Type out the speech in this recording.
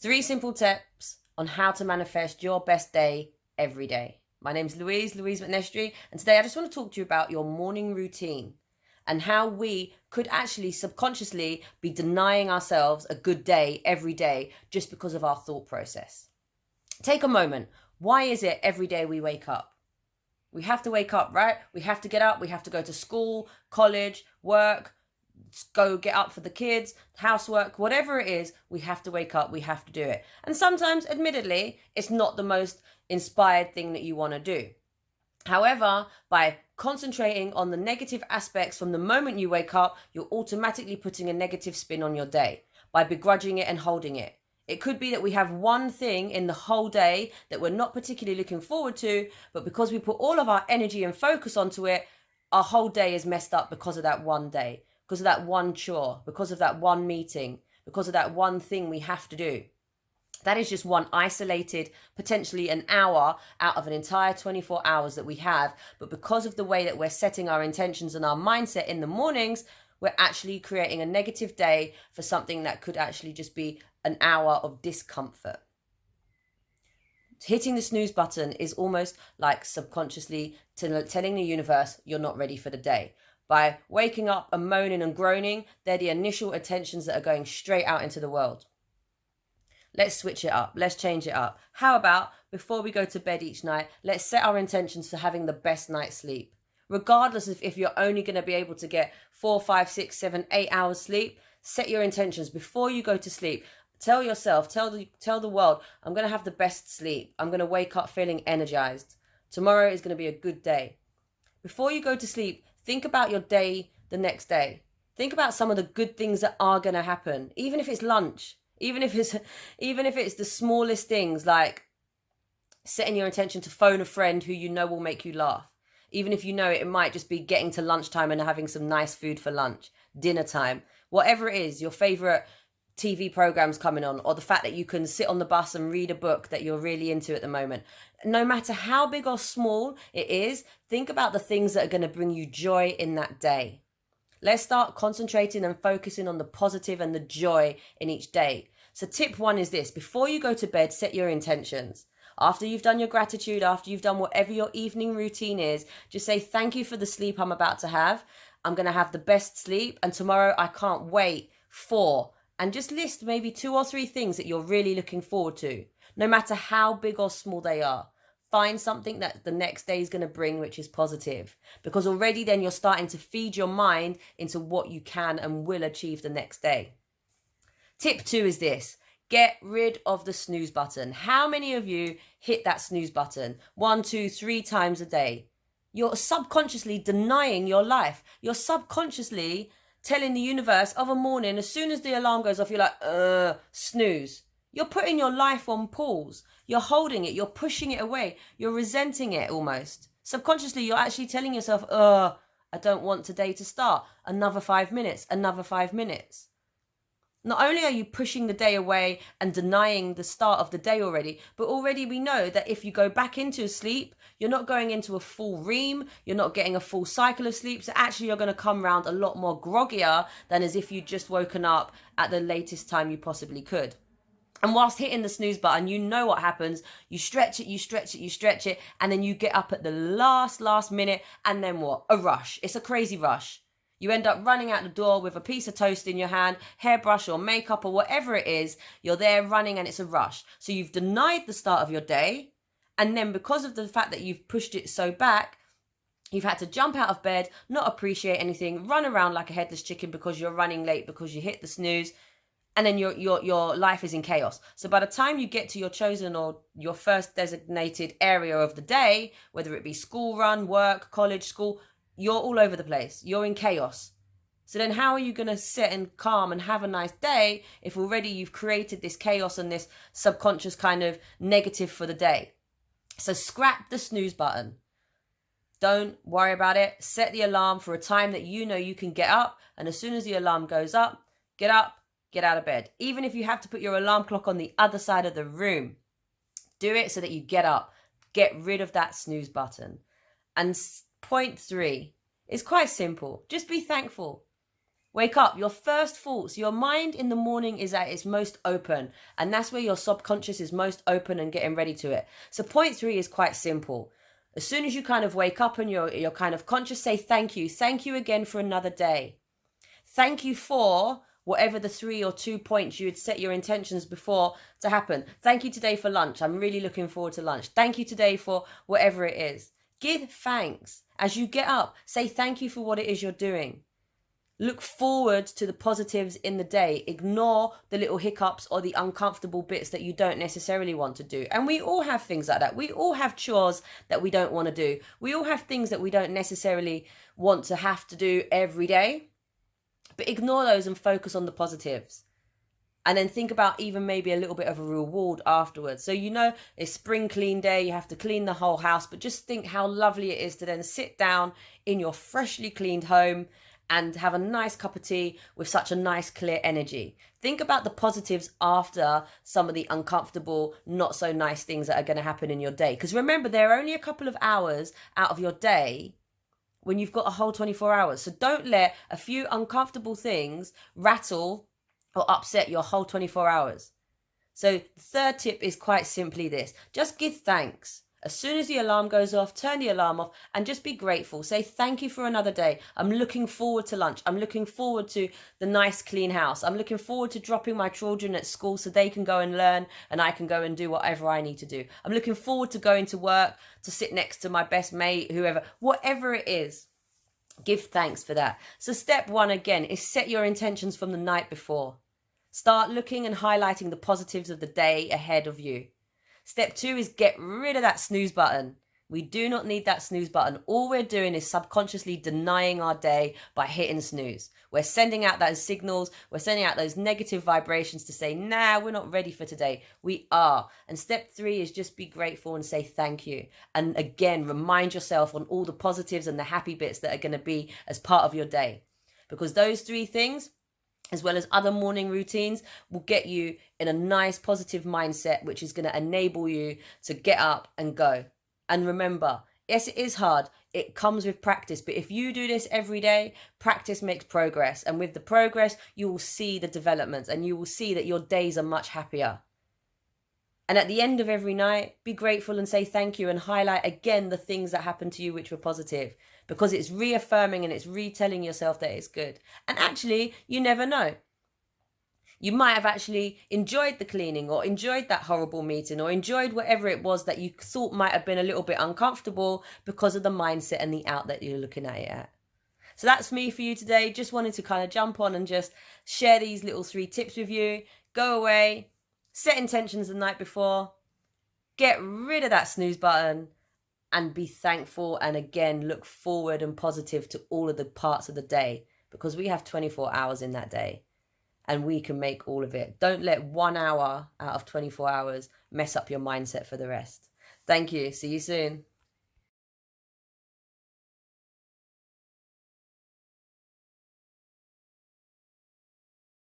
3 simple tips on how to manifest your best day every day. My name's Louise McNestry, and today I just want to talk to you about your morning routine and how we could actually subconsciously be denying ourselves a good day every day just because of our thought process. Take a moment. Why is it every day we wake up? We have to wake up, right? We have to get up. We have to go to school, college, work, go get up for the kids, housework, whatever it is, we have to wake up, we have to do it. And sometimes, admittedly, it's not the most inspired thing that you want to do. However, by concentrating on the negative aspects from the moment you wake up, you're automatically putting a negative spin on your day by begrudging it and holding it. It could be that we have one thing in the whole day that we're not particularly looking forward to, but because we put all of our energy and focus onto it, our whole day is messed up because of that one day, because of that one chore, because of that one meeting, because of that one thing we have to do. That is just one isolated, potentially an hour out of an entire 24 hours that we have. But because of the way that we're setting our intentions and our mindset in the mornings, we're actually creating a negative day for something that could actually just be an hour of discomfort. Hitting the snooze button is almost like subconsciously telling the universe you're not ready for the day. By waking up and moaning and groaning, they're the initial intentions that are going straight out into the world. Let's switch it up. Let's change it up. How about before we go to bed each night, let's set our intentions for having the best night's sleep. Regardless of if you're only going to be able to get 4, 5, 6, 7, 8 hours sleep, set your intentions before you go to sleep. Tell yourself, tell the world, I'm going to have the best sleep. I'm going to wake up feeling energized. Tomorrow is going to be a good day. Before you go to sleep, think about your day the next day. Think about some of the good things that are going to happen, even if it's lunch, even if it's the smallest things, like setting your intention to phone a friend who you know will make you laugh. Even if you know it might just be getting to lunchtime and having some nice food for lunch, dinner time, whatever it is, your favorite TV programs coming on, or the fact that you can sit on the bus and read a book that you're really into at the moment. No matter how big or small it is, think about the things that are going to bring you joy in that day. Let's start concentrating and focusing on the positive and the joy in each day. So tip 1 is this: before you go to bed, set your intentions. After you've done your gratitude, after you've done whatever your evening routine is, just say thank you for the sleep I'm about to have. I'm going to have the best sleep, and tomorrow I can't wait for, and just list maybe 2 or 3 things that you're really looking forward to, no matter how big or small they are. Find something that the next day is going to bring, which is positive, because already then you're starting to feed your mind into what you can and will achieve the next day. Tip 2 is this: get rid of the snooze button. How many of you hit that snooze button 1, 2, 3 times a day? You're subconsciously denying your life. You're subconsciously telling the universe of a morning, as soon as the alarm goes off, you're like, snooze. You're putting your life on pause. You're holding it. You're pushing it away. You're resenting it almost. Subconsciously, you're actually telling yourself, I don't want today to start. Another 5 minutes, another 5 minutes. Not only are you pushing the day away and denying the start of the day already, but already we know that if you go back into sleep, you're not going into a full ream, you're not getting a full cycle of sleep, so actually you're going to come round a lot more groggier than as if you'd just woken up at the latest time you possibly could. And whilst hitting the snooze button, you know what happens. You stretch it, and then you get up at the last minute, and then what? A rush. It's a crazy rush. You end up running out the door with a piece of toast in your hand, hairbrush or makeup or whatever it is. You're there running and it's a rush. So you've denied the start of your day. And then because of the fact that you've pushed it so back, you've had to jump out of bed, not appreciate anything, run around like a headless chicken because you're running late because you hit the snooze. And then your life is in chaos. So by the time you get to your chosen or your first designated area of the day, whether it be school run, work, college, school, you're all over the place. You're in chaos. So then how are you going to sit and calm and have a nice day if already you've created this chaos and this subconscious kind of negative for the day? So scrap the snooze button. Don't worry about it. Set the alarm for a time that you know you can get up. And as soon as the alarm goes up, get out of bed. Even if you have to put your alarm clock on the other side of the room, do it so that you get up. Get rid of that snooze button. And point 3 is quite simple. Just be thankful. Wake up. Your first thoughts, your mind in the morning is at its most open. And that's where your subconscious is most open and getting ready to it. So point 3 is quite simple. As soon as you kind of wake up and you're kind of conscious, say thank you. Thank you again for another day. Thank you for whatever the 3 or 2 points you had set your intentions before to happen. Thank you today for lunch. I'm really looking forward to lunch. Thank you today for whatever it is. Give thanks. As you get up, say thank you for what it is you're doing. Look forward to the positives in the day. Ignore the little hiccups or the uncomfortable bits that you don't necessarily want to do. And we all have things like that. We all have chores that we don't want to do. We all have things that we don't necessarily want to have to do every day. But ignore those and focus on the positives. And then think about even maybe a little bit of a reward afterwards. So it's spring clean day, you have to clean the whole house, but just think how lovely it is to then sit down in your freshly cleaned home and have a nice cup of tea with such a nice clear energy. Think about the positives after some of the uncomfortable, not so nice things that are going to happen in your day. Because remember, there are only a couple of hours out of your day when you've got a whole 24 hours. So don't let a few uncomfortable things rattle or upset your whole 24 hours. So the third tip is quite simply this. Just give thanks. As soon as the alarm goes off, turn the alarm off and just be grateful. Say thank you for another day. I'm looking forward to lunch. I'm looking forward to the nice clean house. I'm looking forward to dropping my children at school so they can go and learn and I can go and do whatever I need to do. I'm looking forward to going to work, to sit next to my best mate, whoever, whatever it is. Give thanks for that. So step 1 again is set your intentions from the night before. Start looking and highlighting the positives of the day ahead of you. Step 2 is get rid of that snooze button. We do not need that snooze button. All we're doing is subconsciously denying our day by hitting snooze. We're sending out those signals. We're sending out those negative vibrations to say, nah, we're not ready for today. We are. And step 3 is just be grateful and say thank you. And again, remind yourself on all the positives and the happy bits that are going to be as part of your day. Because those 3 things, as well as other morning routines, will get you in a nice positive mindset, which is going to enable you to get up and go. And remember, yes, it is hard. It comes with practice. But if you do this every day, practice makes progress. And with the progress, you will see the developments and you will see that your days are much happier. And at the end of every night, be grateful and say thank you and highlight again the things that happened to you which were positive, because it's reaffirming and it's retelling yourself that it's good. And actually, you never know. You might have actually enjoyed the cleaning or enjoyed that horrible meeting or enjoyed whatever it was that you thought might have been a little bit uncomfortable because of the mindset and the outlet you're looking at it at. So that's me for you today. Just wanted to kind of jump on and just share these little 3 tips with you. Go away, set intentions the night before, get rid of that snooze button, and be thankful. And again, look forward and positive to all of the parts of the day, because we have 24 hours in that day and we can make all of it. Don't let 1 hour out of 24 hours mess up your mindset for the rest. Thank you. See you soon.